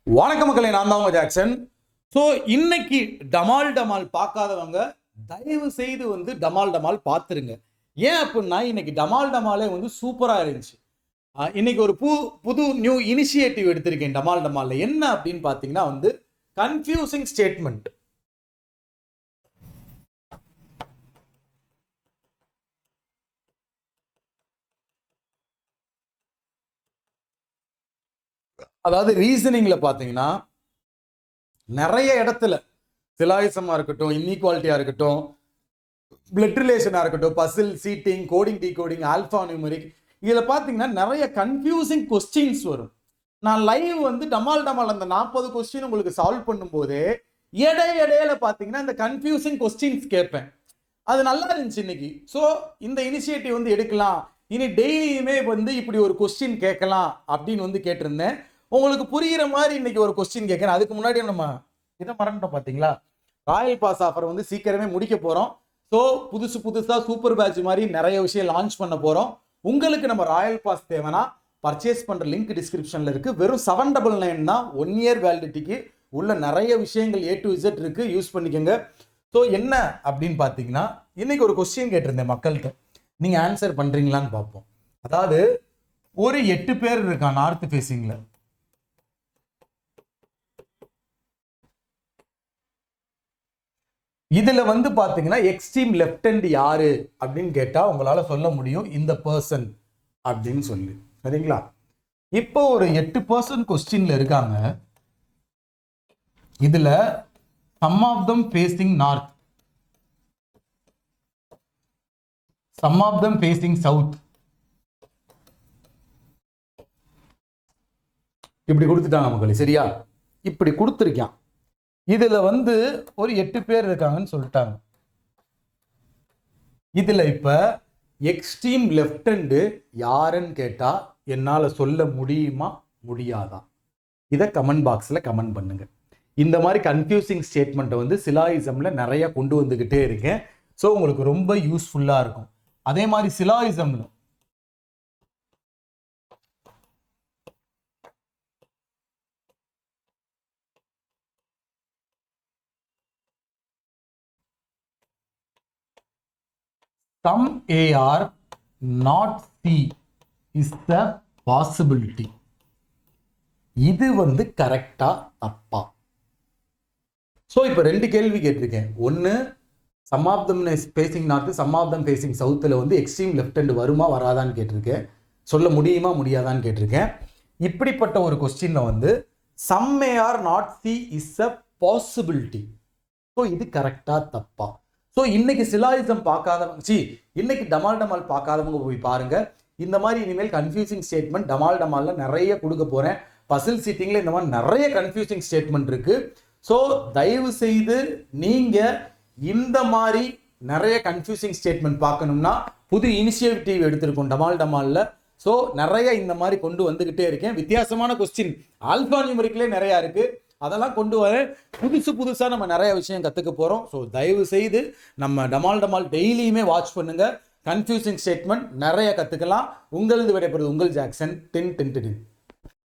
வணக்க மக்களே, நான் தான் ஜாக்சன். ஸோ இன்னைக்கு டமால் டமால் பார்க்காதவங்க தயவு செய்து டமால் டமால் பார்த்துருங்க. ஏன் அப்படின்னா இன்னைக்கு டமால் டமாலே சூப்பராக இருந்துச்சு. இன்னைக்கு ஒரு புது நியூ இனிஷியேட்டிவ் எடுத்திருக்கேன் டமால் டமால்ல. என்ன அப்படின்னு பார்த்தீங்கன்னா கன்ஃபியூசிங் ஸ்டேட்மெண்ட். அதாவது ரீசனிங்ல பார்த்தீங்கன்னா நிறைய இடத்துல சிலாயிசமா இருக்கட்டும், இன்இக்வாலிட்டியா இருக்கட்டும், பிளட் ரிலேஷனா இருக்கட்டும், puzzle, seating, coding, decoding, alphanumeric, இதில் பார்த்தீங்கன்னா நிறைய கன்ஃபியூசிங் கொஸ்டின்ஸ் வரும். நான் லைவ் டமால் டமால் அந்த 40 கொஸ்டின் உங்களுக்கு சால்வ் பண்ணும்போதே இடையில பார்த்தீங்கன்னா இந்த கன்ஃபியூசிங் கொஸ்டின்ஸ் கேட்பேன். அது நல்லா இருந்துச்சு இன்னைக்கு. ஸோ இந்த இனிஷியேட்டிவ் எடுக்கலாம். இனி டெய்லியுமே இப்படி ஒரு கொஸ்டின் கேட்கலாம் அப்படின்னு கேட்டிருந்தேன். உங்களுக்கு புரிகிற மாதிரி இன்னைக்கு ஒரு கொஸ்டின் கேட்கறேன். அதுக்கு முன்னாடி நம்ம இதை மறந்துட்டோம் பார்த்தீங்களா, ராயல் பாஸ் ஆஃபர் சீக்கிரமே முடிக்க போகிறோம். ஸோ புதுசாக சூப்பர் பேட்ச் மாதிரி நிறைய விஷயம் லான்ச் பண்ண போகிறோம். உங்களுக்கு நம்ம ராயல் பாஸ் தேவைன்னா பர்ச்சேஸ் பண்ணுற லிங்க் டிஸ்கிரிப்ஷனில் இருக்குது. வெறும் 799 தான் 1 இயர் வேலிடிட்டிக்கு. உள்ள நிறைய விஷயங்கள் A to Z இருக்குது, யூஸ் பண்ணிக்கோங்க. ஸோ என்ன அப்படின்னு பார்த்தீங்கன்னா இன்னைக்கு ஒரு கொஸ்டின் கேட்டிருந்தேன் மக்கள்கிட்ட, நீங்கள் ஆன்சர் பண்ணுறீங்களான்னு பார்ப்போம். அதாவது ஒரு 8 பேர் இருக்கான் நார்த் ஃபேஸிங்கில். இதுல பாத்தீங்கன்னா எக்ஸ்ட்ரீம் லெஃப்ட் ஹேண்ட் யாரு அப்படின்னு கேட்டா உங்களால சொல்ல முடியும் இந்த பர்சன் அப்படின்னு சொல்லி. சரிங்களா? இப்போ ஒரு 8% கொஸ்டின்ல இருக்காங்க. இதுல some of them facing north, some of them facing south, இப்படி கொடுத்துட்டாங்க மக்களே. சரியா? இப்படி கொடுத்துருக்கான். இதுல ஒரு 8 பேர் இருக்காங்கன்னு சொல்லிட்டாங்க. இதுல இப்ப எக்ஸ்ட்ரீம் லெஃப்ட் ஹேண்ட் யாருன்னு கேட்டா என்னால சொல்ல முடியுமா முடியாதா? இதை கமெண்ட் பாக்ஸ்ல கமெண்ட் பண்ணுங்க. இந்த மாதிரி கன்ஃபியூசிங் ஸ்டேட்மெண்ட்டை சிலாயிசம்ல நிறைய கொண்டு வந்துகிட்டே இருக்கேன். ஸோ உங்களுக்கு ரொம்ப யூஸ்ஃபுல்லா இருக்கும். அதே மாதிரி சிலாயிசம்ல some A or not C is the possibility. இது கரெக்டா தப்பா? ஸோ இப்போ 2 கேள்வி கேட்டிருக்கேன். ஒன்று, some of them facing north, some of them facing சவுத்தில் எக்ஸ்ட்ரீம் லெஃப்ட் ஹேண்ட் வருமா வராதான்னு கேட்டிருக்கேன். சொல்ல முடியுமா முடியாதான்னு கேட்டிருக்கேன். இப்படிப்பட்ட ஒரு கொஸ்டின்ல some A or not C is a possibility. So இது கரெக்டா தப்பா? ஸோ இன்னைக்கு சிலாயிசம் பார்க்காதவங்க, இன்னைக்கு டமால் டமால் பார்க்காதவங்க போய் பாருங்க. இந்த மாதிரி இனிமேல் கன்ஃபியூசிங் ஸ்டேட்மெண்ட் டமால் டமால்ல நிறைய கொடுக்க போறேன். பசில் சீட்டிங்ல இந்த மாதிரி நிறைய கன்ஃபியூசிங் ஸ்டேட்மெண்ட் இருக்கு. ஸோ தயவு செய்து நீங்க இந்த மாதிரி நிறைய கன்ஃபியூசிங் ஸ்டேட்மெண்ட் பார்க்கணும்னா புது இனிஷியேட்டிவ் எடுத்திருக்கோம் டமால் டமால்ல. ஸோ நிறைய இந்த மாதிரி கொண்டு வந்துகிட்டே இருக்கேன். வித்தியாசமான கொஸ்டின் ஆல்பா நியூமரிக்லே நிறைய இருக்கு. அதெல்லாம் கொண்டு வர புதுசா நம்ம நிறைய விஷயம் கற்றுக்க போகிறோம். ஸோ தயவு செய்து நம்ம டமால் டமால் டெய்லியுமே வாட்ச் பண்ணுங்க. கன்ஃபியூசிங் ஸ்டேட்மெண்ட் நிறைய கற்றுக்கலாம். உங்களது விடைபெறுவது உங்கள் ஜாக்சன். 10 10 10.